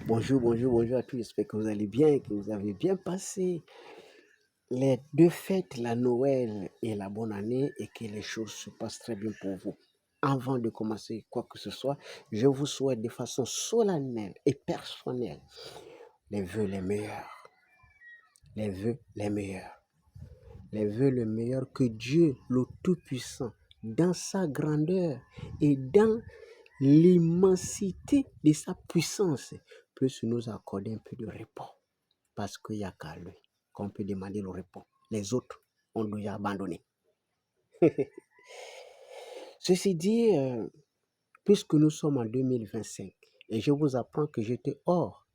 Bonjour à tous. J'espère que vous allez bien, que vous avez bien passé les deux fêtes, la Noël et la bonne année, et que les choses se passent très bien pour vous. Avant de commencer quoi que ce soit, je vous souhaite de façon solennelle et personnelle les vœux les meilleurs, les vœux les meilleurs, les vœux les meilleurs que Dieu, le Tout-Puissant, dans sa grandeur et dans l'immensité de sa puissance, puisse nous accorder un peu de repos. Parce qu'il n'y a qu'à lui qu'on peut demander le repos. Les autres, on nous a abandonnés. Ceci dit, puisque nous sommes en 2025, et je vous apprends que j'étais hors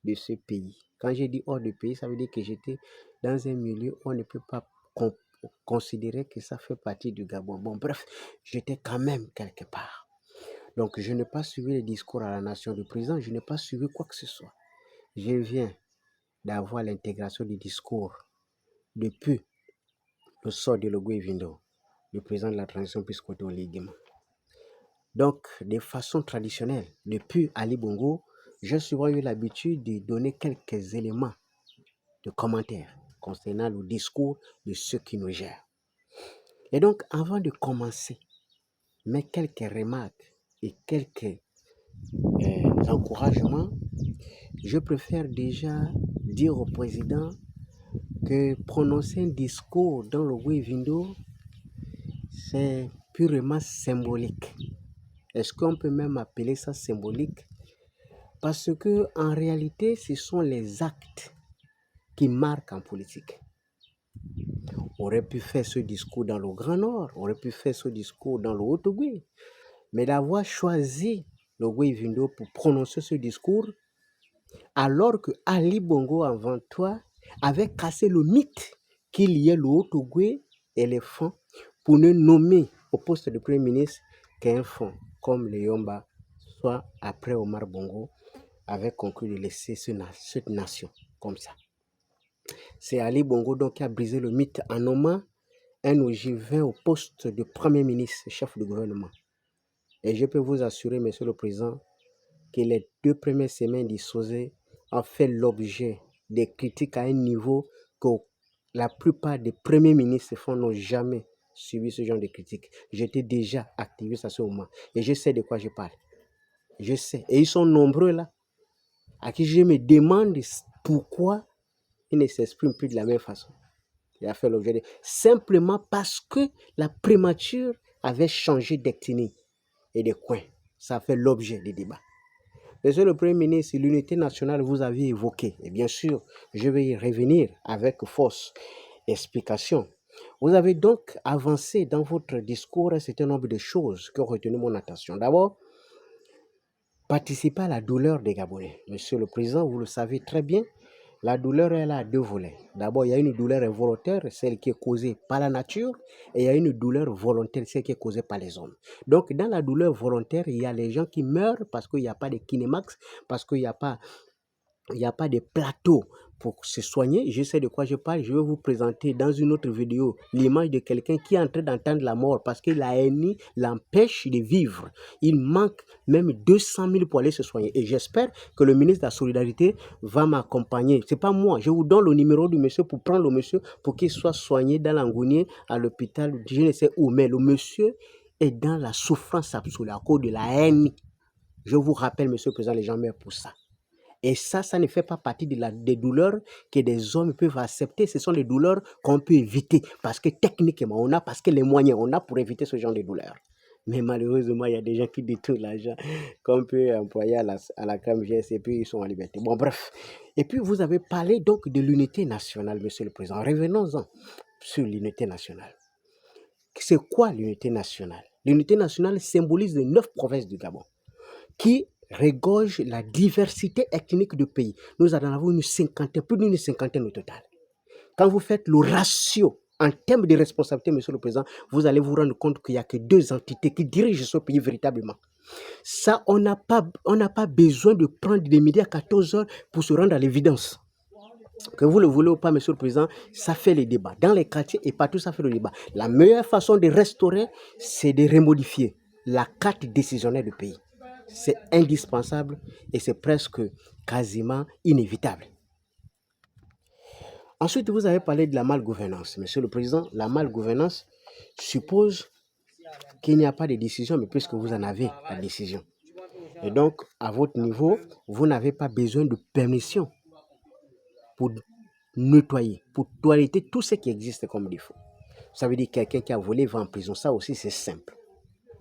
de ce pays. Quand j'ai dit hors du pays, ça veut dire que j'étais dans un milieu où on ne peut pas considérer que ça fait partie du Gabon. Bon, bref, j'étais quand même quelque part. Donc, je n'ai pas suivi les discours à la nation du président, je n'ai pas suivi quoi que ce soit. Je viens d'avoir l'intégration du discours depuis le sort de Logui Vindo, le président de la transition piscoto-ligament. Donc, de façon traditionnelle, depuis Ali Bongo, j'ai souvent eu l'habitude de donner quelques éléments de commentaires concernant le discours de ceux qui nous gèrent. Et donc, avant de commencer, mes quelques remarques et quelques encouragements, je préfère déjà dire au président que prononcer un discours dans le Vindo, c'est purement symbolique. Est-ce qu'on peut même appeler ça symbolique? Parce que en réalité, ce sont les actes qui marquent en politique. On aurait pu faire ce discours dans le Grand Nord, on aurait pu faire ce discours dans le Haut-Ogooué, mais d'avoir choisi le Vindo pour prononcer ce discours, alors que Ali Bongo avant toi avait cassé le mythe qu'il y ait le Haut-Ogooué et les fonds pour ne nommer au poste de Premier ministre qu'un fonds comme le Yomba, soit après Omar Bongo avait conclu de laisser cette nation comme ça. C'est Ali Bongo donc qui a brisé le mythe en nommant un ogive au poste de Premier ministre, chef de gouvernement. Et je peux vous assurer, Monsieur le Président, que les 2 premières semaines d'Issosé ont fait l'objet des critiques à un niveau que la plupart des premiers ministres n'ont jamais subi ce genre de critiques. J'étais déjà activiste à ce moment et je sais de quoi je parle. Je sais. Et ils sont nombreux là, à qui je me demande pourquoi ils ne s'expriment plus de la même façon. Il a fait l'objet de... Simplement parce que la primature avait changé d'ethnie et de coin. Ça a fait l'objet des débats. Monsieur le Premier ministre, l'unité nationale, vous avez évoqué. Et bien sûr, je vais y revenir avec force explication. Vous avez donc avancé dans votre discours un certain nombre de choses qui ont retenu mon attention. D'abord, participer à la douleur des Gabonais. Monsieur le Président, vous le savez très bien, la douleur, elle a 2 volets. D'abord, il y a une douleur involontaire, celle qui est causée par la nature, et il y a une douleur volontaire, celle qui est causée par les hommes. Donc, dans la douleur volontaire, il y a les gens qui meurent parce qu'il n'y a pas de Kinemax, parce qu'il n'y a pas de plateau pour se soigner. Je sais de quoi je parle. Je vais vous présenter dans une autre vidéo l'image de quelqu'un qui est en train d'entendre la mort parce que la haine l'empêche de vivre. Il manque même 200 000 pour aller se soigner. Et j'espère que le ministre de la Solidarité va m'accompagner. C'est pas moi. Je vous donne le numéro du monsieur pour prendre le monsieur pour qu'il soit soigné dans l'Angounier à l'hôpital. Je ne sais où. Mais le monsieur est dans la souffrance absolue à cause de la haine. Je vous rappelle, monsieur le président, les gens meurent pour ça. Et ça ne fait pas partie des douleurs que des hommes peuvent accepter. Ce sont des douleurs qu'on peut éviter. Parce que techniquement, parce que les moyens, on a pour éviter ce genre de douleurs. Mais malheureusement, il y a des gens qui détournent l'argent qu'on peut employer à la CAMGS et puis ils sont en liberté. Bon, bref. Et puis, vous avez parlé donc de l'unité nationale, monsieur le président. Revenons-en sur l'unité nationale. C'est quoi l'unité nationale? L'unité nationale symbolise les 9 provinces du Gabon qui regorge la diversité ethnique du pays. Nous en avons une cinquantaine, plus d'une cinquantaine au total. Quand vous faites le ratio en termes de responsabilité, monsieur le président, vous allez vous rendre compte qu'il n'y a que 2 entités qui dirigent ce pays véritablement. Ça, on n'a pas besoin de prendre des médias à 14 heures pour se rendre à l'évidence. Que vous le voulez ou pas, monsieur le président, ça fait les débats. Dans les quartiers et partout, ça fait le débat. La meilleure façon de restaurer, c'est de remodifier la carte décisionnelle du pays. c'est indispensable et c'est presque quasiment inévitable. Ensuite, vous avez parlé de la malgouvernance. Monsieur le Président, la malgouvernance suppose qu'il n'y a pas de décision, mais puisque vous en avez la décision. Et donc, à votre niveau, vous n'avez pas besoin de permission pour nettoyer, pour toiletter tout ce qui existe comme défaut. Ça veut dire que quelqu'un qui a volé va en prison. Ça aussi, c'est simple.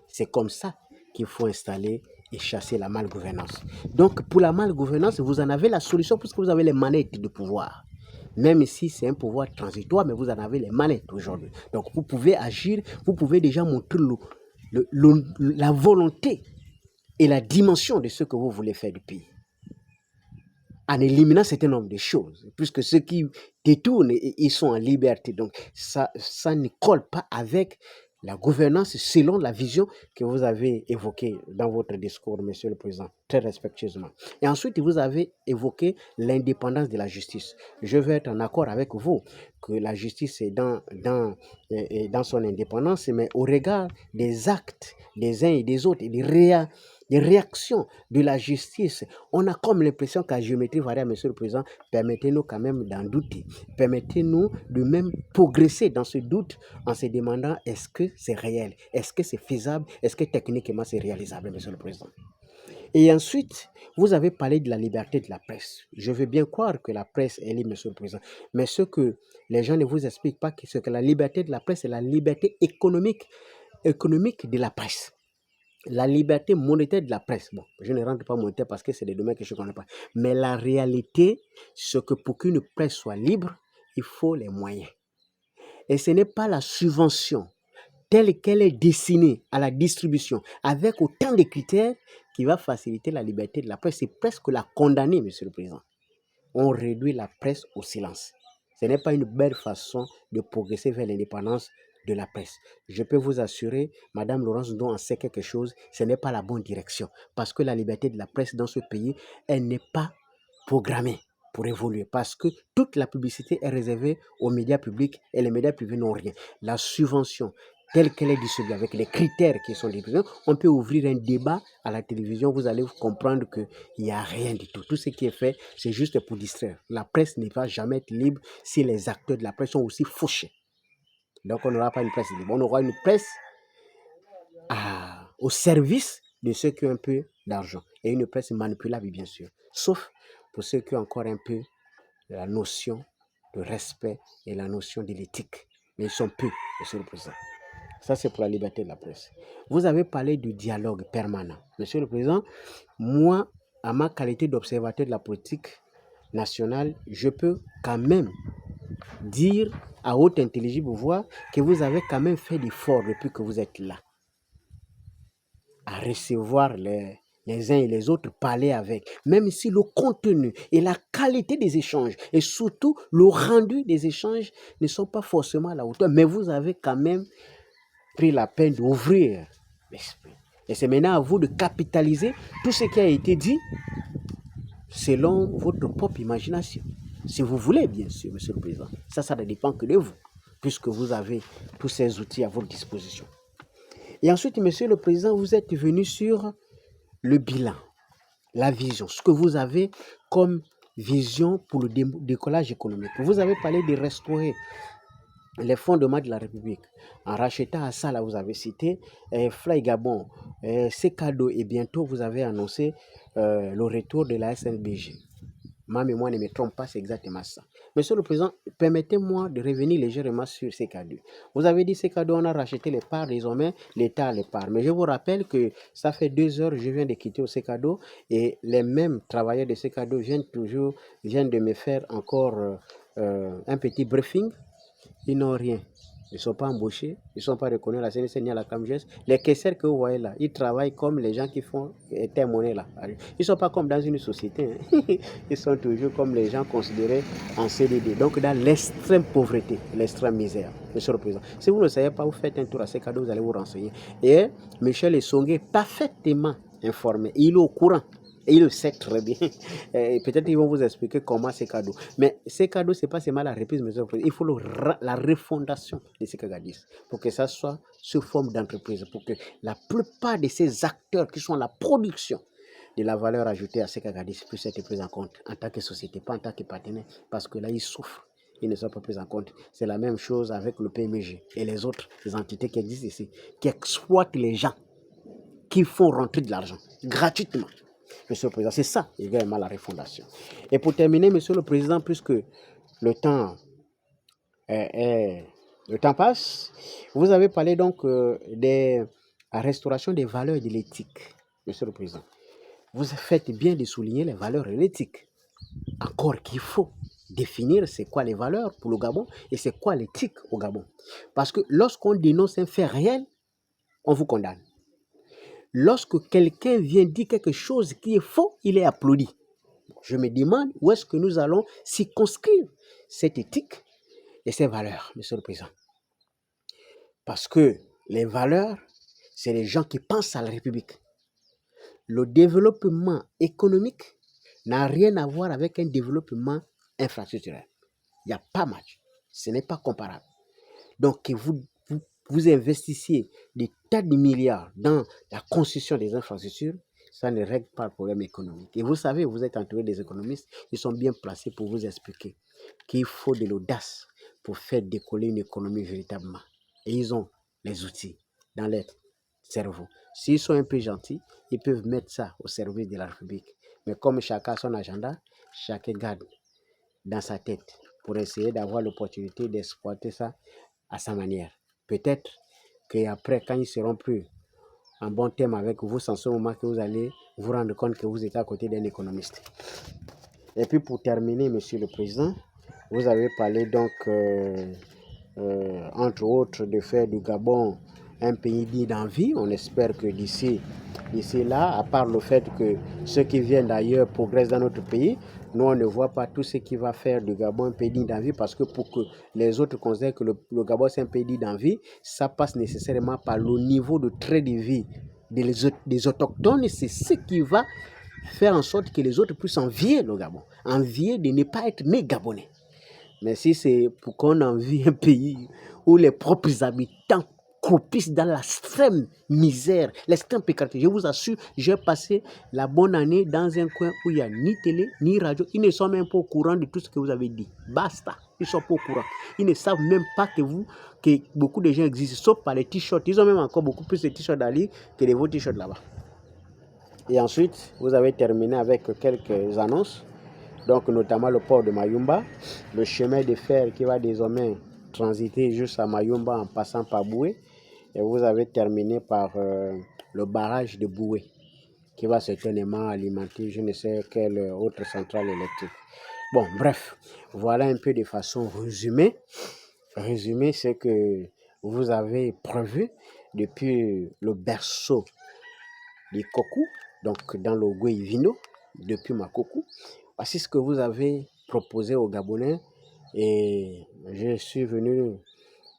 C'est comme ça qu'il faut installer et chasser la malgouvernance. Donc, pour la malgouvernance, vous en avez la solution puisque vous avez les manettes de pouvoir. Même si c'est un pouvoir transitoire, mais vous en avez les manettes aujourd'hui. Donc, vous pouvez agir, vous pouvez déjà montrer la volonté et la dimension de ce que vous voulez faire du pays, en éliminant un certain nombre de choses, puisque ceux qui détournent, ils sont en liberté. Donc, ça ne colle pas avec la gouvernance selon la vision que vous avez évoquée dans votre discours, Monsieur le Président, très respectueusement. Et ensuite, vous avez évoqué l'indépendance de la justice. Je vais être en accord avec vous que la justice est dans son indépendance, mais au regard des actes des uns et des autres et des réactions de la justice, on a comme l'impression qu'à géométrie variable, Monsieur le Président, permettez-nous quand même d'en douter. Permettez-nous de même progresser dans ce doute en se demandant est-ce que c'est réel, est-ce que c'est faisable, est-ce que techniquement c'est réalisable, Monsieur le Président. Et ensuite, vous avez parlé de la liberté de la presse. Je veux bien croire que la presse est libre, Monsieur le Président. Mais ce que les gens ne vous expliquent pas, c'est que la liberté de la presse, c'est la liberté économique de la presse. La liberté monétaire de la presse, bon, je ne rentre pas monétaire parce que c'est des domaines que je ne connais pas. Mais la réalité, c'est que pour qu'une presse soit libre, il faut les moyens. Et ce n'est pas la subvention telle qu'elle est destinée à la distribution, avec autant de critères, qui va faciliter la liberté de la presse. C'est presque la condamner, Monsieur le Président. On réduit la presse au silence. Ce n'est pas une belle façon de progresser vers l'indépendance de la presse. Je peux vous assurer, Madame Laurence Ndon en sait quelque chose, ce n'est pas la bonne direction. Parce que la liberté de la presse dans ce pays, elle n'est pas programmée pour évoluer. Parce que toute la publicité est réservée aux médias publics et les médias privés n'ont rien. La subvention telle qu'elle est distribuée, avec les critères qui sont distribués, on peut ouvrir un débat à la télévision, vous allez comprendre qu'il n'y a rien du tout. Tout ce qui est fait, c'est juste pour distraire. La presse ne va jamais être libre si les acteurs de la presse sont aussi fauchés. Donc on n'aura pas une presse libre, on aura une presse au service de ceux qui ont un peu d'argent. Et une presse manipulable, bien sûr. Sauf pour ceux qui ont encore un peu la notion de respect et la notion de l'éthique. Mais ils sont peu, Monsieur le Président. Ça, c'est pour la liberté de la presse. Vous avez parlé du dialogue permanent. Monsieur le Président, moi, à ma qualité d'observateur de la politique nationale, je peux quand même dire à haute intelligible voix que vous avez quand même fait d'efforts depuis que vous êtes là, à recevoir les uns et les autres, parler avec, même si le contenu et la qualité des échanges et surtout le rendu des échanges ne sont pas forcément à la hauteur, mais vous avez quand même pris la peine d'ouvrir l'esprit. Et c'est maintenant à vous de capitaliser tout ce qui a été dit selon votre propre imagination. Si vous voulez, bien sûr, Monsieur le Président. Ça ne dépend que de vous, puisque vous avez tous ces outils à votre disposition. Et ensuite, Monsieur le Président, vous êtes venu sur le bilan, la vision, ce que vous avez comme vision pour le décollage économique. Vous avez parlé de restaurer les fondements de la République, en rachetant à ça, là, vous avez cité Fly Gabon, Sekado, et bientôt vous avez annoncé le retour de la SNBG. Ma mémoire ne me trompe pas, c'est exactement ça. Monsieur le Président, permettez-moi de revenir légèrement sur Sekado. Vous avez dit Sekado, on a racheté les parts, désormais l'État a les parts. Mais je vous rappelle que ça fait 2 heures, je viens de quitter au Sekado et les mêmes travailleurs de Sekado viennent de me faire encore un petit briefing. Ils n'ont rien. Ils ne sont pas embauchés. Ils ne sont pas reconnus à la CNC ni à la CAMGES. Les caissières que vous voyez là, ils travaillent comme les gens qui font témoigner là. Ils ne sont pas comme dans une société. Ils sont toujours comme les gens considérés en CDD. Donc dans l'extrême pauvreté, l'extrême misère. Monsieur le Président, si vous ne le savez pas, vous faites un tour à ces cadeaux, vous allez vous renseigner. Et Michel Essongue est parfaitement informé. Il est au courant Et ils le savent très bien. Et peut-être ils vont vous expliquer comment ces cadeaux. Mais ces cadeaux, ce n'est pas seulement la reprise, mais il faut la refondation de ces Kagadis pour que ça soit sous forme d'entreprise, pour que la plupart de ces acteurs qui sont à la production de la valeur ajoutée à ces Kagadis puissent être pris en compte en tant que société, pas en tant que partenaire, parce que là, ils souffrent. Ils ne sont pas pris en compte. C'est la même chose avec le PMG et les autres entités qui existent ici, qui exploitent les gens, qui font rentrer de l'argent gratuitement. Monsieur le Président, c'est ça également la refondation. Et pour terminer, Monsieur le Président, puisque le temps, le temps passe, vous avez parlé donc de la restauration des valeurs et de l'éthique, Monsieur le Président. Vous faites bien de souligner les valeurs et l'éthique. Encore qu'il faut définir c'est quoi les valeurs pour le Gabon et c'est quoi l'éthique au Gabon. Parce que lorsqu'on dénonce un fait réel, on vous condamne. Lorsque quelqu'un vient dire quelque chose qui est faux, il est applaudi. Je me demande où est-ce que nous allons circonscrire cette éthique et ces valeurs, Monsieur le Président. Parce que les valeurs, c'est les gens qui pensent à la République. Le développement économique n'a rien à voir avec un développement infrastructurel. Il n'y a pas match. Ce n'est pas comparable. Donc, que vous investissiez des tas de milliards dans la construction des infrastructures, ça ne règle pas le problème économique. Et vous savez, vous êtes entouré des économistes, ils sont bien placés pour vous expliquer qu'il faut de l'audace pour faire décoller une économie véritablement. Et ils ont les outils dans leur cerveau. S'ils sont un peu gentils, ils peuvent mettre ça au service de la République. Mais comme chacun a son agenda, chacun garde dans sa tête pour essayer d'avoir l'opportunité d'exploiter ça à sa manière. Peut-être qu'après, quand ils seront plus en bon terme avec vous, c'est en ce moment que vous allez vous rendre compte que vous êtes à côté d'un économiste. Et puis pour terminer, Monsieur le Président, vous avez parlé donc, entre autres, de faire du Gabon un pays dit d'envie. On espère que d'ici là, à part le fait que ceux qui viennent d'ailleurs progressent dans notre pays, nous, on ne voit pas tout ce qui va faire du Gabon un pays digne d'envie, parce que pour que les autres considèrent que le Gabon c'est un pays digne d'envie, ça passe nécessairement par le niveau de trait de vie des autochtones, et c'est ce qui va faire en sorte que les autres puissent envier le Gabon, envier de ne pas être né gabonais. Mais si c'est pour qu'on envie un pays où les propres habitants croupissent dans l'extrême misère, l'extrême précarité, je vous assure, j'ai passé la bonne année dans un coin où il n'y a ni télé, ni radio. Ils ne sont même pas au courant de tout ce que vous avez dit. Basta. Ils ne sont pas au courant. Ils ne savent même pas que beaucoup de gens existent, sauf par les t-shirts. Ils ont même encore beaucoup plus de t-shirts d'Ali que de vos t-shirts là-bas. Et ensuite, vous avez terminé avec quelques annonces. Donc notamment le port de Mayumba, le chemin de fer qui va désormais transiter jusqu'à Mayumba en passant par Boué. Et vous avez terminé par le barrage de Boué qui va certainement alimenter je ne sais quelle autre centrale électrique. Bon, bref, voilà un peu de façon résumée. Résumé, c'est que vous avez prévu depuis le berceau du Kokou, donc dans le Goué-Vino, depuis Makokou. Voici ce que vous avez proposé aux Gabonais, et je suis venu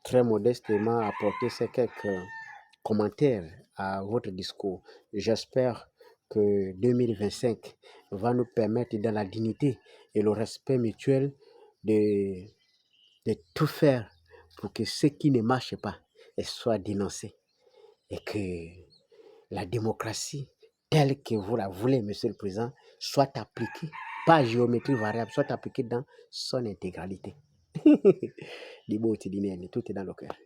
très modestement apporter ces quelques commentaires à votre discours. J'espère que 2025 va nous permettre, dans la dignité et le respect mutuel, de tout faire pour que ce qui ne marche pas soit dénoncé, et que la démocratie telle que vous la voulez, Monsieur le Président, soit appliquée, pas à géométrie variable, soit appliquée dans son intégralité. Tout est dans le cœur.